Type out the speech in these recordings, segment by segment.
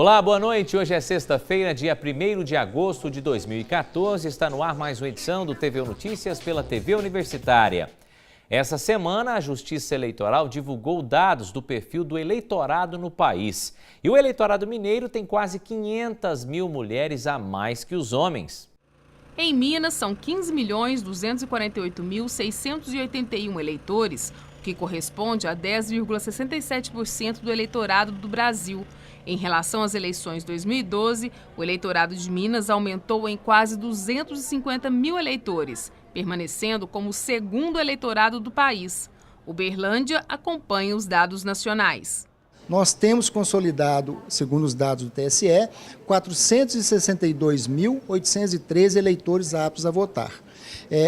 Olá, boa noite. Hoje é sexta-feira, dia 1º de agosto de 2014. Está no ar mais uma edição do TVU Notícias pela TV Universitária. Essa semana, a Justiça Eleitoral divulgou dados do perfil do eleitorado no país. E o eleitorado mineiro tem quase 500 mil mulheres a mais que os homens. Em Minas, são 15.248.681 eleitores, o que corresponde a 10,67% do eleitorado do Brasil. Em relação às eleições 2012, o eleitorado de Minas aumentou em quase 250 mil eleitores, permanecendo como o segundo eleitorado do país. Uberlândia acompanha os dados nacionais. Nós temos consolidado, segundo os dados do TSE, 462.813 eleitores aptos a votar.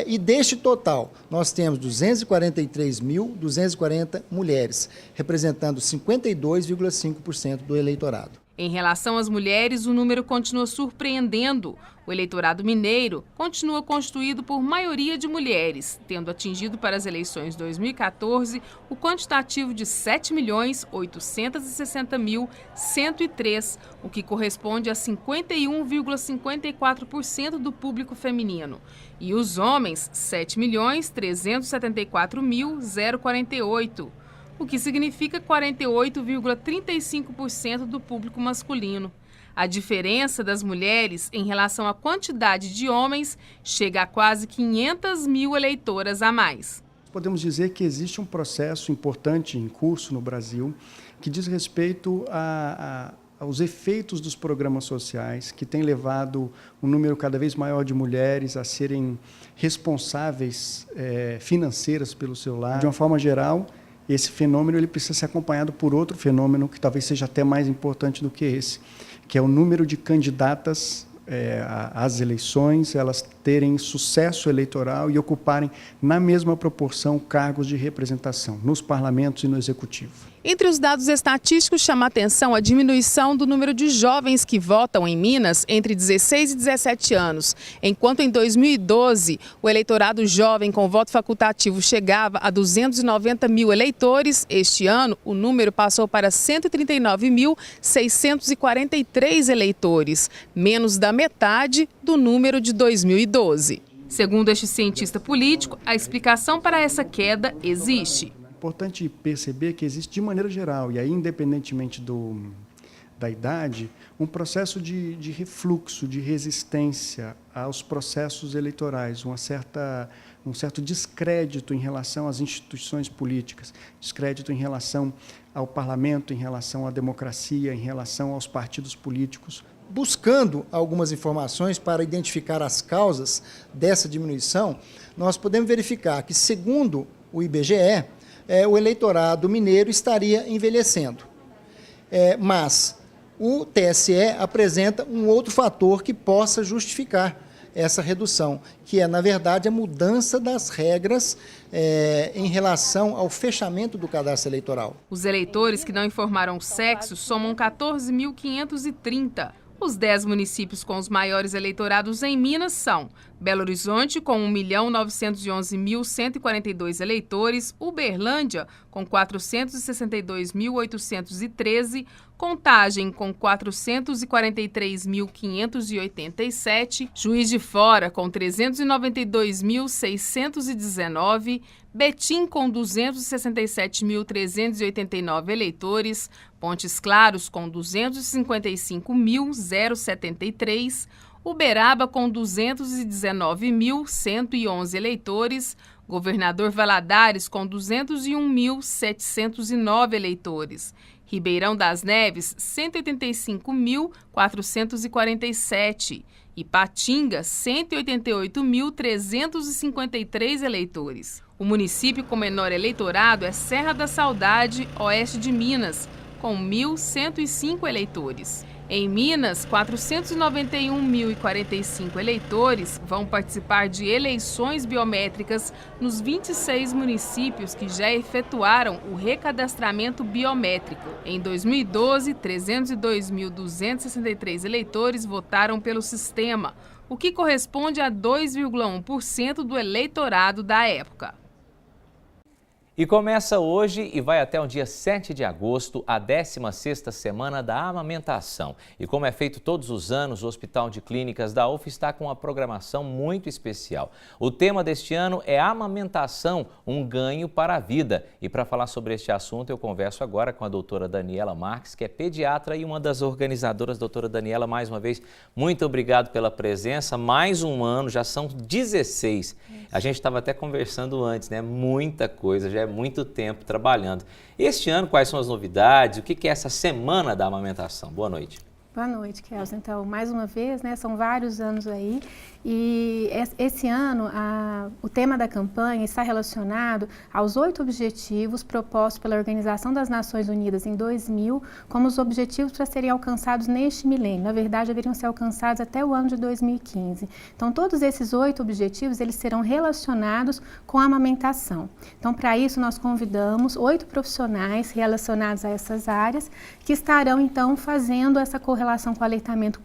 E deste total, nós temos 243.240 mulheres, representando 52,5% do eleitorado. Em relação às mulheres, o número continua surpreendendo. O eleitorado mineiro continua constituído por maioria de mulheres, tendo atingido para as eleições 2014 o quantitativo de 7.860.103, o que corresponde a 51,54% do público feminino. E os homens, 7.374.048. O que significa 48,35% do público masculino. A diferença das mulheres em relação à quantidade de homens chega a quase 500 mil eleitoras a mais. Podemos dizer que existe um processo importante em curso no Brasil que diz respeito aos efeitos dos programas sociais, que tem levado um número cada vez maior de mulheres a serem responsáveis financeiras pelo seu lar. De uma forma geral, esse fenômeno ele precisa ser acompanhado por outro fenômeno que talvez seja até mais importante do que esse, que é o número de candidatas às eleições, elas terem sucesso eleitoral e ocuparem na mesma proporção cargos de representação nos parlamentos e no executivo. Entre os dados estatísticos, chama a atenção a diminuição do número de jovens que votam em Minas entre 16 e 17 anos. Enquanto em 2012, o eleitorado jovem com voto facultativo chegava a 290 mil eleitores, este ano o número passou para 139.643 eleitores, menos da metade do número de 2012. Segundo este cientista político, a explicação para essa queda existe. É importante perceber que existe, de maneira geral, e aí independentemente da idade, um processo de refluxo, de resistência aos processos eleitorais, um certo descrédito em relação às instituições políticas, descrédito em relação ao parlamento, em relação à democracia, em relação aos partidos políticos. Buscando algumas informações para identificar as causas dessa diminuição, nós podemos verificar que, segundo o IBGE, o eleitorado mineiro estaria envelhecendo. Mas o TSE apresenta um outro fator que possa justificar essa redução, que é, na verdade, a mudança das regras em relação ao fechamento do cadastro eleitoral. Os eleitores que não informaram sexo somam 14.530. Os 10 municípios com os maiores eleitorados em Minas são Belo Horizonte, com 1.911.142 eleitores, Uberlândia, com 462.813, Contagem, com 443.587, Juiz de Fora, com 392.619, Betim, com 267.389 eleitores, Pontes Claros, com 255.073, Uberaba, com 219.111 eleitores, Governador Valadares, com 201.709 eleitores, Ribeirão das Neves, 185.447, Ipatinga, 188.353 eleitores. O município com menor eleitorado é Serra da Saudade, oeste de Minas, com 1.105 eleitores. Em Minas, 491.045 eleitores vão participar de eleições biométricas nos 26 municípios que já efetuaram o recadastramento biométrico. Em 2012, 302.263 eleitores votaram pelo sistema, o que corresponde a 2,1% do eleitorado da época. E começa hoje e vai até o dia 7 de agosto a 16ª Semana da Amamentação. E como é feito todos os anos, o Hospital de Clínicas da UF está com uma programação muito especial. O tema deste ano é Amamentação, um ganho para a vida. E para falar sobre este assunto, eu converso agora com a doutora Daniela Marques, que é pediatra e uma das organizadoras. Doutora Daniela, mais uma vez, muito obrigado pela presença. Mais um ano, já são 16. A gente estava até conversando antes, né? Muita coisa, já é muito tempo trabalhando. Este ano, quais são as novidades? O que é essa Semana da Amamentação? Boa noite. Boa noite, Kelson. Então, mais uma vez, né, são vários anos aí e esse ano o tema da campanha está relacionado aos 8 objetivos propostos pela Organização das Nações Unidas em 2000 como os objetivos para serem alcançados neste milênio. Na verdade, deveriam ser alcançados até o ano de 2015. Então, todos esses 8 objetivos, eles serão relacionados com a amamentação. Então, para isso, nós convidamos 8 profissionais relacionados a essas áreas que estarão, então, fazendo essa correlação com o aleitamento,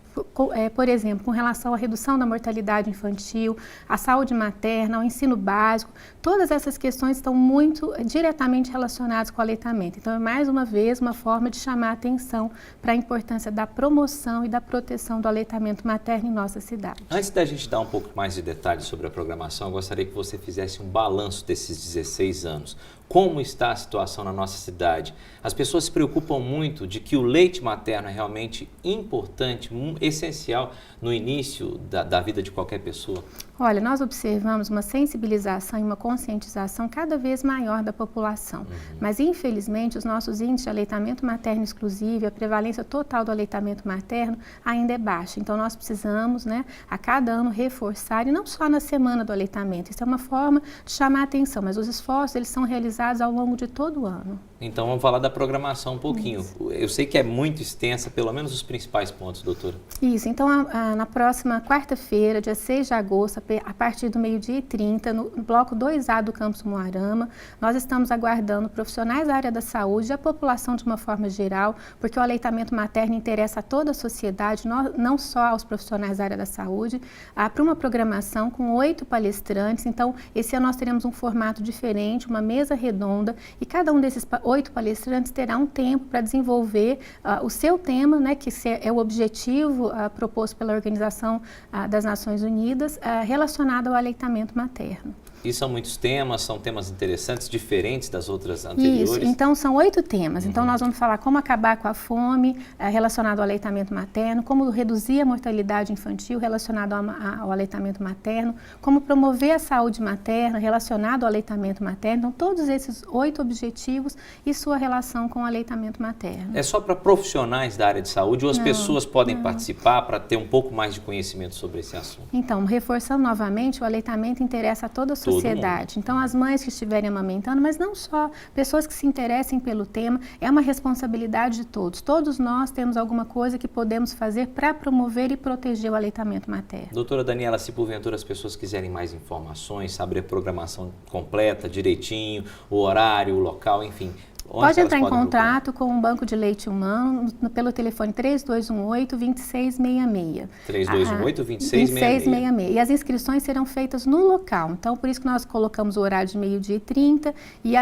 por exemplo, com relação à redução da mortalidade infantil, à saúde materna, ao ensino básico. Todas essas questões estão muito diretamente relacionadas com o aleitamento. Então, é mais uma vez uma forma de chamar a atenção para a importância da promoção e da proteção do aleitamento materno em nossa cidade. Antes da gente dar um pouco mais de detalhes sobre a programação, eu gostaria que você fizesse um balanço desses 16 anos. Como está a situação na nossa cidade? As pessoas se preocupam muito de que o leite materno é realmente importante, essencial no início da vida de qualquer pessoa. Olha, nós observamos uma sensibilização e uma conscientização cada vez maior da população, mas infelizmente os nossos índices de aleitamento materno exclusivo, a prevalência total do aleitamento materno ainda é baixa. Então nós precisamos, né, a cada ano reforçar, e não só na semana do aleitamento, isso é uma forma de chamar a atenção, mas os esforços eles são realizados ao longo de todo o ano. Então vamos falar da programação um pouquinho. Isso. Eu sei que é muito extensa, pelo menos os principais pontos, doutora. Isso, então na próxima quarta-feira, dia 6 de agosto, a partir do 12h30, no bloco 2A do Campus Umuarama, nós estamos aguardando profissionais da área da saúde e a população de uma forma geral, porque o aleitamento materno interessa a toda a sociedade, não só aos profissionais da área da saúde, para uma programação com 8 palestrantes. Então, esse ano nós teremos um formato diferente, uma mesa redonda, e cada um desses 8 palestrantes terá um tempo para desenvolver o seu tema, né, que é o objetivo proposto pela Organização das Nações Unidas, relacionado ao aleitamento materno. E são muitos temas, são temas interessantes, diferentes das outras anteriores? Isso, então são 8 temas. Então nós vamos falar como acabar com a fome relacionado ao aleitamento materno, como reduzir a mortalidade infantil relacionado ao aleitamento materno, como promover a saúde materna relacionado ao aleitamento materno. Então todos esses 8 objetivos e sua relação com o aleitamento materno. É só para profissionais da área de saúde ou as pessoas podem participar para ter um pouco mais de conhecimento sobre esse assunto? Então, reforçando novamente, o aleitamento interessa a toda a sociedade. Então, as mães que estiverem amamentando, mas não só, pessoas que se interessem pelo tema, é uma responsabilidade de todos. Todos nós temos alguma coisa que podemos fazer para promover e proteger o aleitamento materno. Doutora Daniela, se porventura as pessoas quiserem mais informações, saber a programação completa, direitinho, o horário, o local, enfim... Pode entrar em contato com o Banco de Leite Humano pelo telefone 3218-2666. 3218-2666. E as inscrições serão feitas no local. Então, por isso que nós colocamos o horário de 12h30 e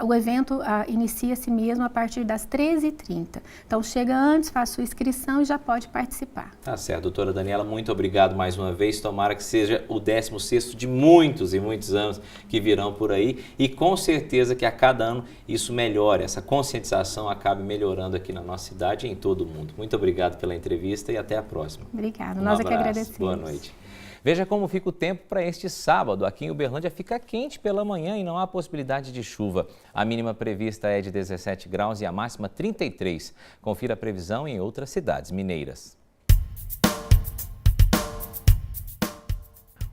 o evento inicia-se mesmo a partir das 13h30. Então, chega antes, faz sua inscrição e já pode participar. Tá certo, doutora Daniela, muito obrigado mais uma vez. Tomara que seja o 16º de muitos e muitos anos que virão por aí. E com certeza que a cada ano isso melhora, essa conscientização acabe melhorando aqui na nossa cidade e em todo o mundo. Muito obrigado pela entrevista e até a próxima. Obrigada, nós é que agradecemos. Boa noite. Veja como fica o tempo para este sábado. Aqui em Uberlândia fica quente pela manhã e não há possibilidade de chuva. A mínima prevista é de 17 graus e a máxima 33. Confira a previsão em outras cidades mineiras.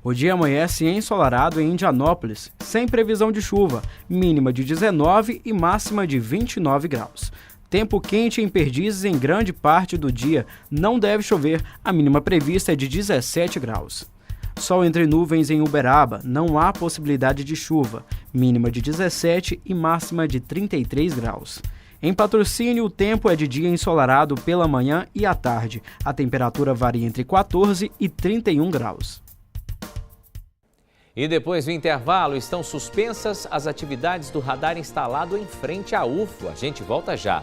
O dia amanhece ensolarado em Indianópolis, sem previsão de chuva, mínima de 19 e máxima de 29 graus. Tempo quente em Perdizes em grande parte do dia, não deve chover, a mínima prevista é de 17 graus. Sol entre nuvens em Uberaba, não há possibilidade de chuva, mínima de 17 e máxima de 33 graus. Em Patrocínio, o tempo é de dia ensolarado pela manhã e à tarde, a temperatura varia entre 14 e 31 graus. E depois do intervalo, estão suspensas as atividades do radar instalado em frente à UFO. A gente volta já.